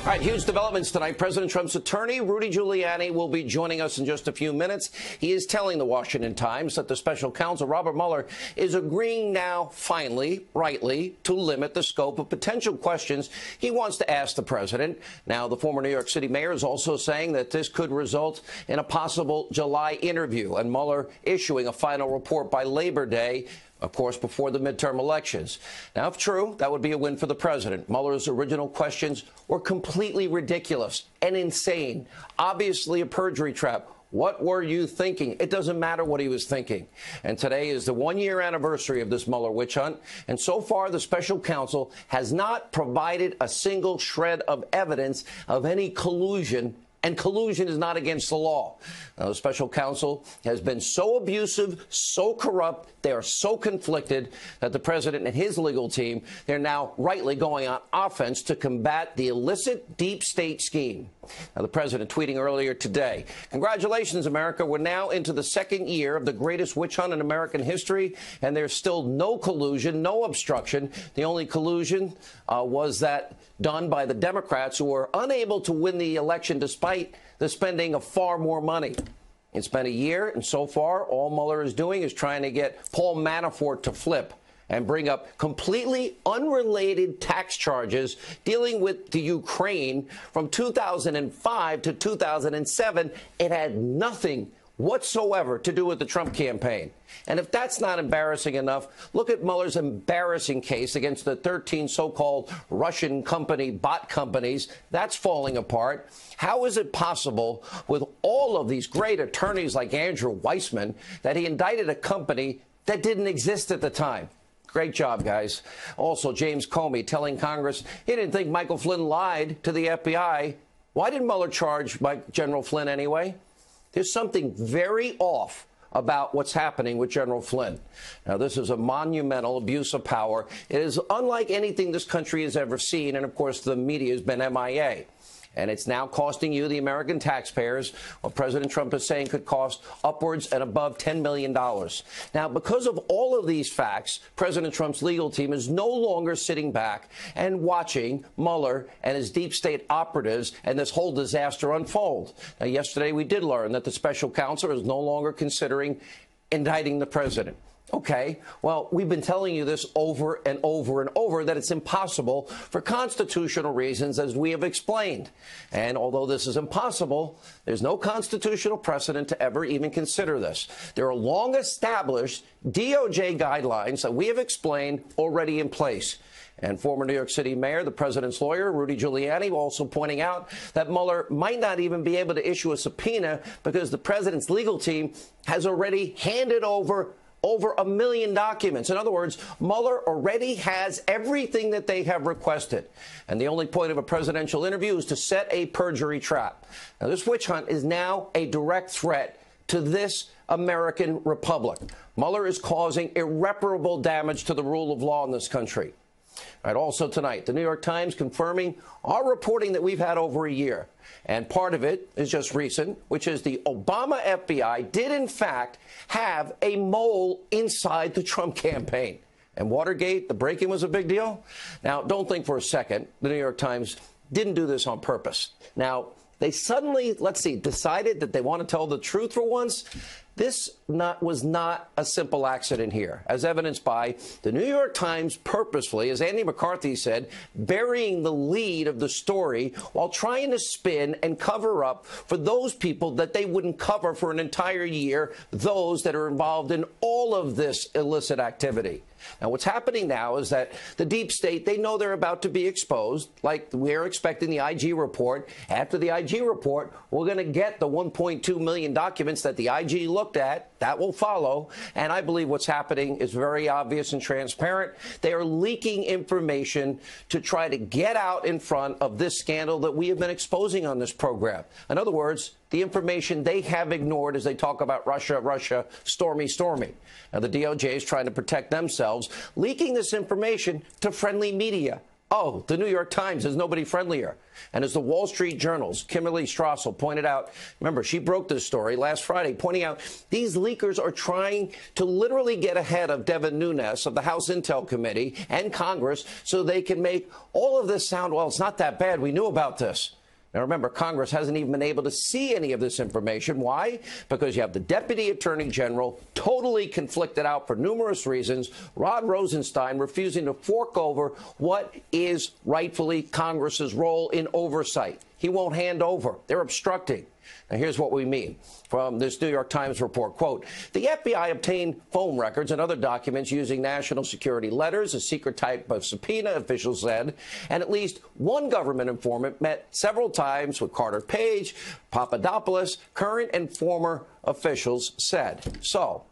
All right, huge developments tonight. President Trump's attorney, Rudy Giuliani, will be joining us in just a few minutes. He is telling the Washington Times that the special counsel, Robert Mueller, is agreeing now, finally, rightly, to limit the scope of potential questions he wants to ask the president. Now, the former New York City mayor is also saying that this could result in a possible July interview and Mueller issuing a final report by Labor Day, of course, before the midterm elections. Now, if true, that would be a win for the president. Mueller's original questions were completely ridiculous and insane. Obviously a perjury trap. What were you thinking? It doesn't matter what he was thinking. And today is the one-year anniversary of this Mueller witch hunt. And so far, the special counsel has not provided a single shred of evidence of any collusion. And collusion is not against the law. Now, the special counsel has been so abusive, so corrupt, they are so conflicted that the president and his legal team, they're now rightly going on offense to combat the illicit deep state scheme. Now, the president tweeting earlier today, "Congratulations, America. We're now into the second year of the greatest witch hunt in American history, and there's still no collusion, no obstruction. The only collusion was that done by the Democrats, who were unable to win the election despite the spending of far more money." It's been a year, and so far, all Mueller is doing is trying to get Paul Manafort to flip and bring up completely unrelated tax charges dealing with the Ukraine from 2005 to 2007. It had nothing whatsoever to do with the Trump campaign. And if that's not embarrassing enough, look at Mueller's embarrassing case against the 13 so-called Russian bot companies. That's falling apart. How is it possible, with all of these great attorneys like Andrew Weissman, that he indicted a company that didn't exist at the time? Great job, guys. Also, James Comey telling Congress he didn't think Michael Flynn lied to the FBI. Why did Mueller charge General Flynn anyway? There's something very off about what's happening with General Flynn. Now, this is a monumental abuse of power. It is unlike anything this country has ever seen. And, of course, the media has been MIA. And it's now costing you, the American taxpayers, what President Trump is saying could cost upwards and above $10 million. Now, because of all of these facts, President Trump's legal team is no longer sitting back and watching Mueller and his deep state operatives and this whole disaster unfold. Now, yesterday we did learn that the special counsel is no longer considering indicting the president. Okay, well, we've been telling you this over and over and over, that it's impossible for constitutional reasons, as we have explained. And although this is impossible, there's no constitutional precedent to ever even consider this. There are long-established DOJ guidelines that we have explained already in place. And former New York City mayor, the president's lawyer, Rudy Giuliani, also pointing out that Mueller might not even be able to issue a subpoena because the president's legal team has already handed over 1 million documents. In other words, Mueller already has everything that they have requested. And the only point of a presidential interview is to set a perjury trap. Now, this witch hunt is now a direct threat to this American republic. Mueller is causing irreparable damage to the rule of law in this country. All right, also tonight, the New York Times confirming our reporting that we've had over a year. And part of it is just recent, which is the Obama FBI did, in fact, have a mole inside the Trump campaign. And Watergate, the break-in was a big deal. Now, don't think for a second the New York Times didn't do this on purpose. Now, they suddenly, decided that they want to tell the truth for once. This was not a simple accident here, as evidenced by the New York Times purposefully, as Andy McCarthy said, burying the lead of the story while trying to spin and cover up for those people that they wouldn't cover for an entire year, those that are involved in all of this illicit activity. Now, what's happening now is that the deep state, they know they're about to be exposed, like we're expecting the IG report. After the IG report, we're going to get the 1.2 million documents that the IG looked at. That will follow. And I believe what's happening is very obvious and transparent. They are leaking information to try to get out in front of this scandal that we have been exposing on this program. In other words, the information they have ignored as they talk about Russia, Russia, stormy, stormy. Now, the DOJ is trying to protect themselves, leaking this information to friendly media. Oh, the New York Times is nobody friendlier. And as the Wall Street Journal's Kimberly Strassel pointed out, remember, she broke this story last Friday, pointing out these leakers are trying to literally get ahead of Devin Nunes of the House Intel Committee and Congress so they can make all of this sound, well, it's not that bad. We knew about this. Now, remember, Congress hasn't even been able to see any of this information. Why? Because you have the Deputy Attorney General totally conflicted out for numerous reasons, Rod Rosenstein refusing to fork over what is rightfully Congress's role in oversight. He won't hand over. They're obstructing. Now, here's what we mean from this New York Times report. Quote, the FBI obtained phone records and other documents using national security letters, a secret type of subpoena, officials said, and at least one government informant met several times with Carter Page, Papadopoulos, current and former officials said. So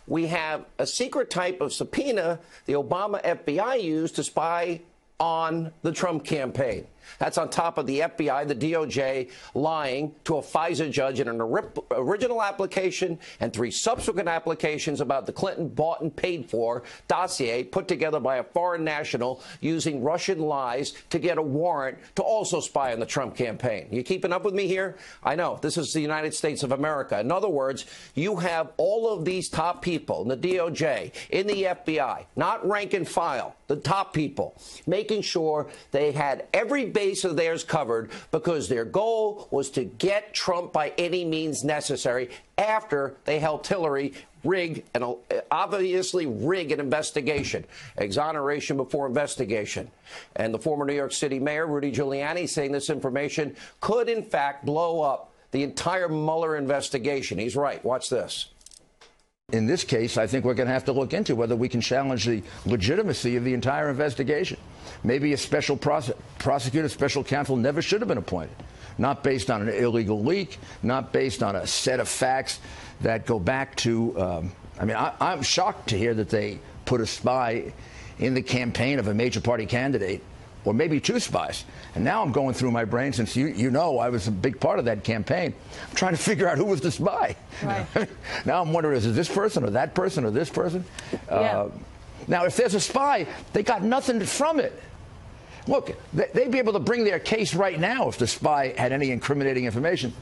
we have a secret type of subpoena the Obama FBI used to spy on the Trump campaign. That's on top of the FBI, the DOJ, lying to a FISA judge in an original application and 3 subsequent applications about the Clinton bought and paid for dossier put together by a foreign national using Russian lies to get a warrant to also spy on the Trump campaign. You keeping up with me here? I know. This is the United States of America. In other words, you have all of these top people in the DOJ, in the FBI, not rank and file, the top people, making sure they had every base of theirs covered because their goal was to get Trump by any means necessary after they helped Hillary obviously rig an investigation. Exoneration before investigation. And the former New York City mayor, Rudy Giuliani, saying this information could, in fact, blow up the entire Mueller investigation. He's right. Watch this. In this case, I think we're going to have to look into whether we can challenge the legitimacy of the entire investigation. Maybe a special prosecutor, special counsel never should have been appointed. Not based on an illegal leak, not based on a set of facts that go back to, I'm shocked to hear that they put a spy in the campaign of a major party candidate, or maybe 2 spies. And now I'm going through my brain, since you know I was a big part of that campaign. I'm trying to figure out who was the spy. Right. Now I'm wondering, is it this person or that person or this person? Yeah. Now, if there's a spy, they got nothing from it. Look, they'd be able to bring their case right now if the spy had any incriminating information.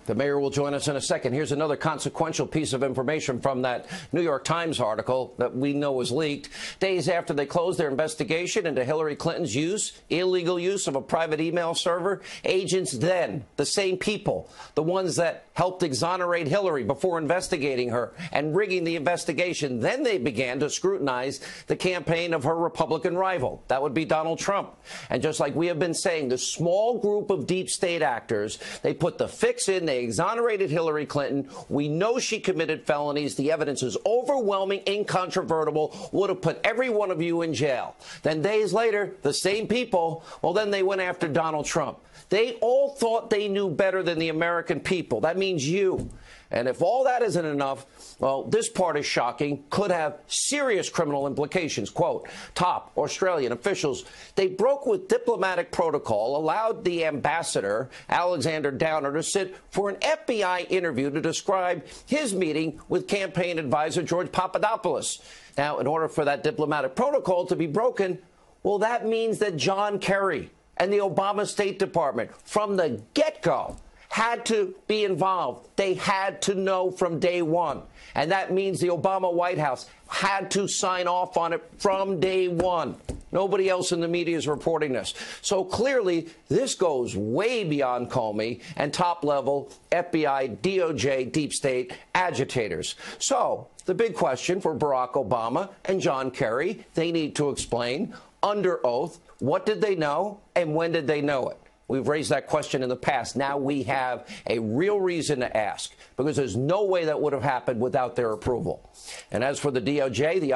The mayor will join us in a second. Here's another consequential piece of information from that New York Times article that we know was leaked. Days after they closed their investigation into Hillary Clinton's illegal use of a private email server, agents then, the same people, the ones that helped exonerate Hillary before investigating her and rigging the investigation, then they began to scrutinize the campaign of her Republican rival. That would be Donald Trump. And just like we have been saying, the small group of deep state actors, they put the fix in, they exonerated Hillary Clinton. We know she committed felonies. The evidence is overwhelming, incontrovertible, would have put every one of you in jail. Then days later, the same people, well, then they went after Donald Trump. They all thought they knew better than the American people. That means you. And if all that isn't enough, well, this part is shocking, could have serious criminal implications. Quote, top Australian officials, they broke with diplomatic protocol, allowed the ambassador, Alexander Downer, to sit for an FBI interview to describe his meeting with campaign advisor George Papadopoulos. Now, in order for that diplomatic protocol to be broken, well, that means that John Kerry and the Obama State Department, from the get-go, had to be involved. They had to know from day one. And that means the Obama White House had to sign off on it from day one. Nobody else in the media is reporting this. So clearly, this goes way beyond Comey and top-level FBI, DOJ, deep state agitators. So the big question for Barack Obama and John Kerry, they need to explain under oath, what did they know and when did they know it? We've raised that question in the past. Now we have a real reason to ask, because there's no way that would have happened without their approval. And as for the DOJ, the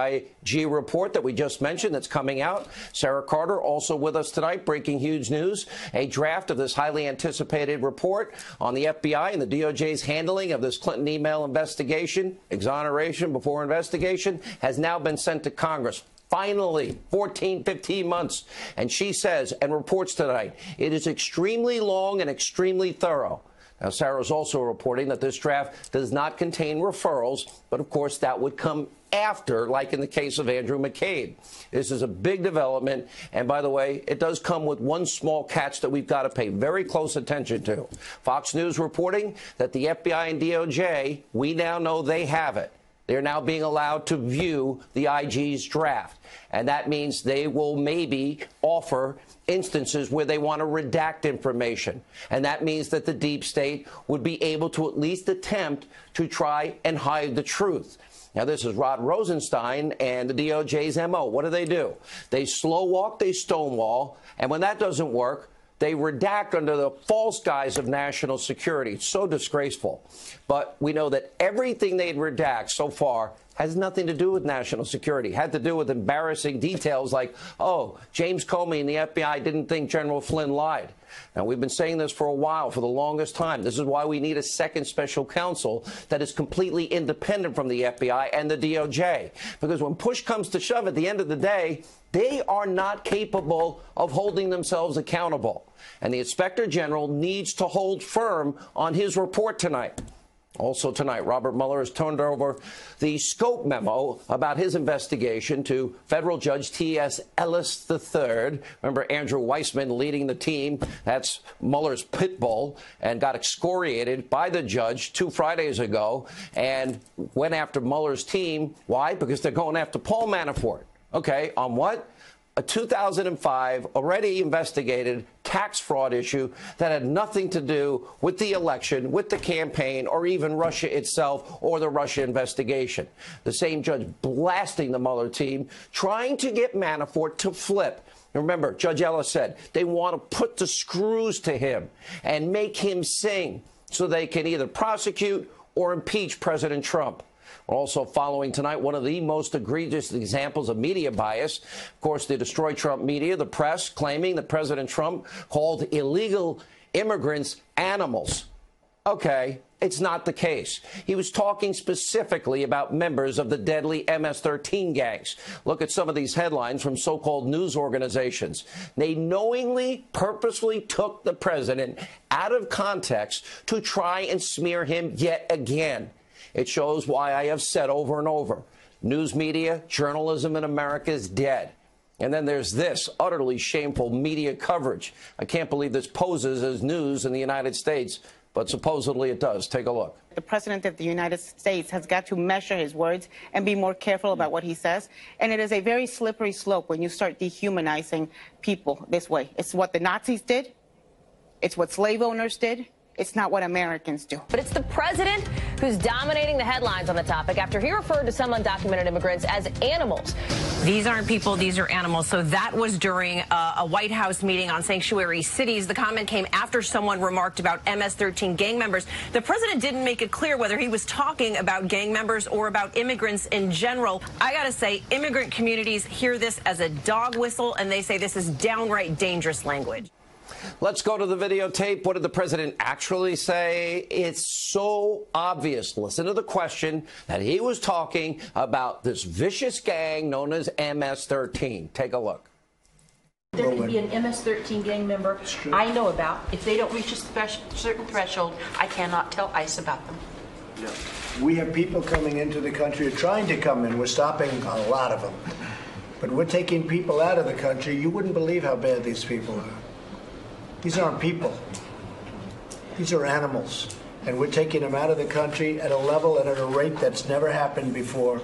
IG report that we just mentioned that's coming out, Sarah Carter also with us tonight, breaking huge news. A draft of this highly anticipated report on the FBI and the DOJ's handling of this Clinton email investigation, exoneration before investigation, has now been sent to Congress. Finally, 14, 15 months. And she says and reports tonight, it is extremely long and extremely thorough. Now, Sarah's also reporting that this draft does not contain referrals, but of course that would come after, like in the case of Andrew McCabe. This is a big development. And by the way, it does come with one small catch that we've got to pay very close attention to. Fox News reporting that the FBI and DOJ, we now know they have it. They're now being allowed to view the IG's draft. And that means they will maybe offer instances where they want to redact information. And that means that the deep state would be able to at least attempt to try and hide the truth. Now, this is Rod Rosenstein and the DOJ's MO. What do? They slow walk, they stonewall. And when that doesn't work, they redact under the false guise of national security. It's so disgraceful. But we know that everything they'd redact so far has nothing to do with national security. Had to do with embarrassing details like, oh, James Comey and the FBI didn't think General Flynn lied. Now, we've been saying this for a while, for the longest time. This is why we need a second special counsel that is completely independent from the FBI and the DOJ. Because when push comes to shove, at the end of the day, they are not capable of holding themselves accountable. And the Inspector General needs to hold firm on his report tonight. Also tonight, Robert Mueller has turned over the scope memo about his investigation to federal judge T.S. Ellis III. Remember Andrew Weissman leading the team. That's Mueller's pit bull, and got excoriated by the judge 2 Fridays ago and went after Mueller's team. Why? Because they're going after Paul Manafort. Okay, on what? A 2005 already investigated tax fraud issue that had nothing to do with the election, with the campaign, or even Russia itself or the Russia investigation. The same judge blasting the Mueller team, trying to get Manafort to flip. Remember, Judge Ellis said they want to put the screws to him and make him sing so they can either prosecute or impeach President Trump. We're also following tonight one of the most egregious examples of media bias. Of course, the Destroy Trump media, the press, claiming that President Trump called illegal immigrants animals. Okay, it's not the case. He was talking specifically about members of the deadly MS-13 gangs. Look at some of these headlines from so-called news organizations. They knowingly, purposely took the president out of context to try and smear him yet again. It shows why I have said over and over, news media, journalism in America is dead. And then there's this utterly shameful media coverage. I can't believe this poses as news in the United States, but supposedly it does. Take a look. The president of the United States has got to measure his words and be more careful about what he says. And it is a very slippery slope when you start dehumanizing people this way. It's what the Nazis did. It's what slave owners did. It's not what Americans do. But it's the president who's dominating the headlines on the topic after he referred to some undocumented immigrants as animals. These aren't people, these are animals. So that was during a White House meeting on sanctuary cities. The comment came after someone remarked about MS-13 gang members. The president didn't make it clear whether he was talking about gang members or about immigrants in general. I got to say, immigrant communities hear this as a dog whistle, and they say this is downright dangerous language. Let's go to the videotape. What did the president actually say? It's so obvious. Listen to the question that he was talking about this vicious gang known as MS-13. Take a look. There could be an MS-13 gang member I know about. If they don't reach a certain threshold, I cannot tell ICE about them. No. We have people coming into the country or trying to come in. We're stopping a lot of them. But we're taking people out of the country. You wouldn't believe how bad these people are. These aren't people. These are animals. And we're taking them out of the country at a level and at a rate that's never happened before.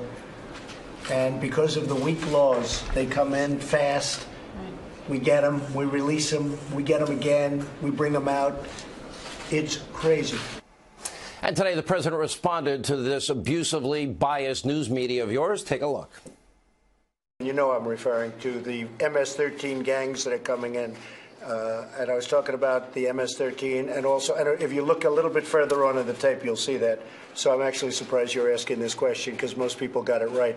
And because of the weak laws, they come in fast. We get them, we release them, we get them again, we bring them out. It's crazy. And today the president responded to this abusively biased news media of yours. Take a look. You know I'm referring to the MS-13 gangs that are coming in. And I was talking about the MS-13, and also, and if you look a little bit further on in the tape, you'll see that. So I'm actually surprised you're asking this question, because most people got it right.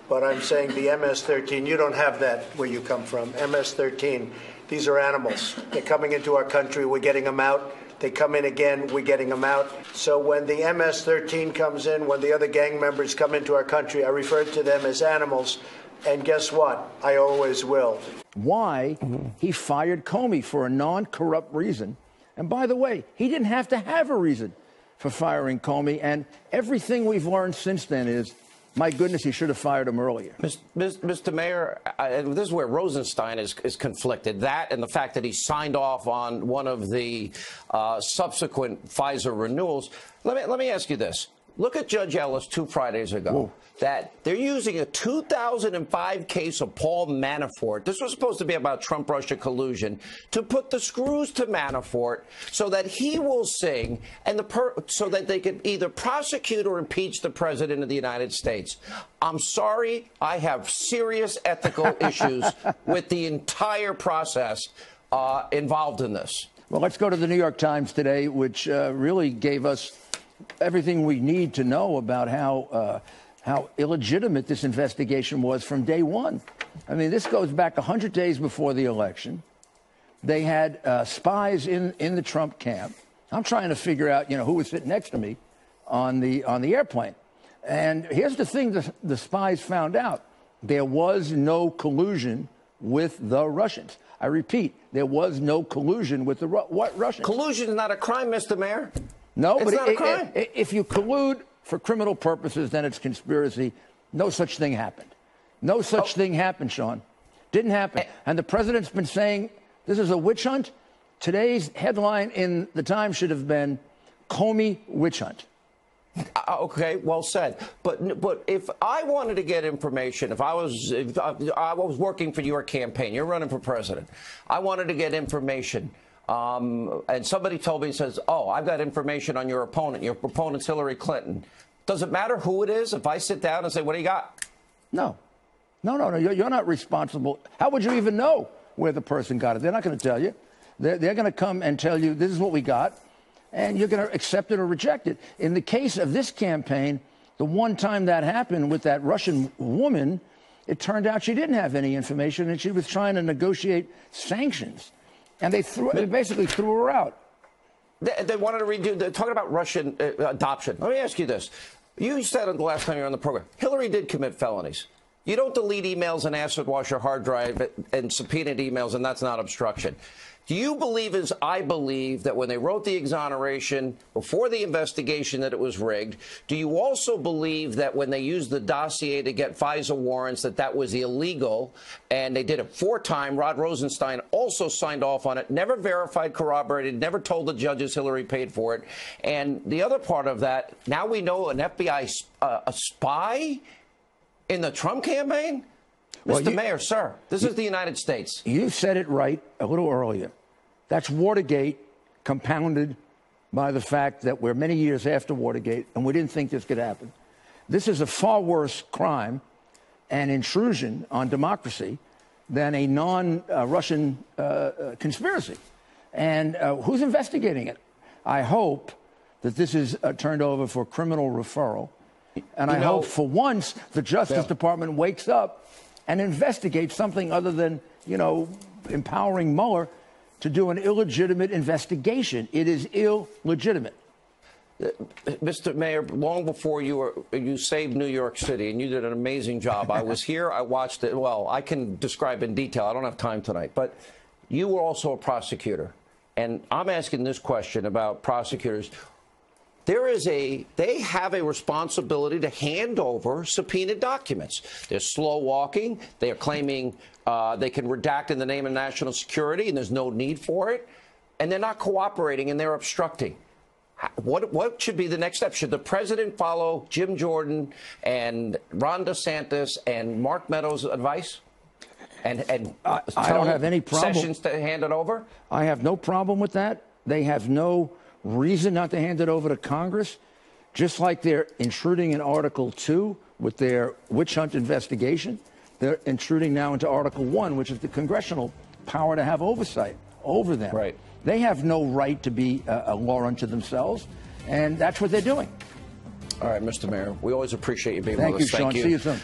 But I'm saying the MS-13, you don't have that where you come from. MS-13, these are animals. They're coming into our country, we're getting them out. They come in again, we're getting them out. So when the MS-13 comes in, when the other gang members come into our country, I refer to them as animals. And guess what? I always will. Why he fired Comey for a non-corrupt reason. And by the way, he didn't have to have a reason for firing Comey. And everything we've learned since then is my goodness, he should have fired him earlier. Mr. Mayor, this is where Rosenstein is conflicted. That and the fact that he signed off on one of the subsequent Pfizer renewals. Let me ask you this. Look at Judge Ellis 2 Fridays ago. Whoa. That they're using a 2005 case of Paul Manafort. This was supposed to be about Trump-Russia collusion to put the screws to Manafort so that he will sing and so that they could either prosecute or impeach the president of the United States. I'm sorry, I have serious ethical issues with the entire process involved in this. Well, let's go to the New York Times today, which really gave us everything we need to know about how illegitimate this investigation was from day one. I mean, this goes back 100 days before the election. They had spies in the Trump camp. I'm trying to figure out, who was sitting next to me on the airplane. And here's the thing the spies found out. There was no collusion with the Russians. I repeat, there was no collusion with the Russians. Collusion is not a crime, Mr. Mayor. No, it's but not a crime. If you collude for criminal purposes, then it's conspiracy. No such thing happened. No such thing happened, Sean. Didn't happen. And the president's been saying this is a witch hunt. Today's headline in the Times should have been Comey witch hunt. Okay, well said. But if I wanted to get information, if I was working for your campaign, you're running for president, I wanted to get information. And somebody told me, says, oh, I've got information on your opponent. Your opponent's Hillary Clinton. Does it matter who it is if I sit down and say, what do you got? No. You're not responsible. How would you even know where the person got it? They're not going to tell you. They're going to come and tell you, this is what we got, and you're going to accept it or reject it. In the case of this campaign, the one time that happened with that Russian woman, it turned out she didn't have any information, and she was trying to negotiate sanctions. And they basically threw her out. They wanted to redo. They're talking about Russian adoption. Let me ask you this. You said the last time you were on the program, Hillary did commit felonies. You don't delete emails and acid wash your hard drive and subpoenaed emails, and that's not obstruction. Do you believe, as I believe, that when they wrote the exoneration before the investigation that it was rigged? Do you also believe that when they used the dossier to get FISA warrants that was illegal, and they did it 4 times? Rod Rosenstein also signed off on it, never verified, corroborated, never told the judges Hillary paid for it. And the other part of that, now we know an FBI a spy in the Trump campaign? Mr. Mayor, sir, this is the United States. You said it right a little earlier. That's Watergate compounded by the fact that we're many years after Watergate, and we didn't think this could happen. This is a far worse crime and intrusion on democracy than a non-Russian conspiracy. And who's investigating it? I hope that this is turned over for criminal referral. And I hope for once the Justice Department wakes up and investigate something other than, empowering Mueller to do an illegitimate investigation. It is illegitimate. Mr. Mayor, long before you saved New York City, and you did an amazing job. I was here. I watched it. Well, I can describe in detail. I don't have time tonight. But you were also a prosecutor. And I'm asking this question about prosecutors. They have a responsibility to hand over subpoenaed documents. They're slow walking. They are claiming they can redact in the name of national security, and there's no need for it. And they're not cooperating, and they're obstructing. What should be the next step? Should the president follow Jim Jordan and Ron DeSantis and Mark Meadows' advice? And I don't have any problem. Sessions to hand it over? I have no problem with that. They have no reason not to hand it over to Congress, just like they're intruding in Article 2 with their witch hunt investigation. They're intruding now into Article 1, which is the congressional power to have oversight over them. Right. They have no right to be a law unto themselves, and that's what they're doing. All right, Mr. Mayor, we always appreciate you being with us. Thank you, Sean. See you soon.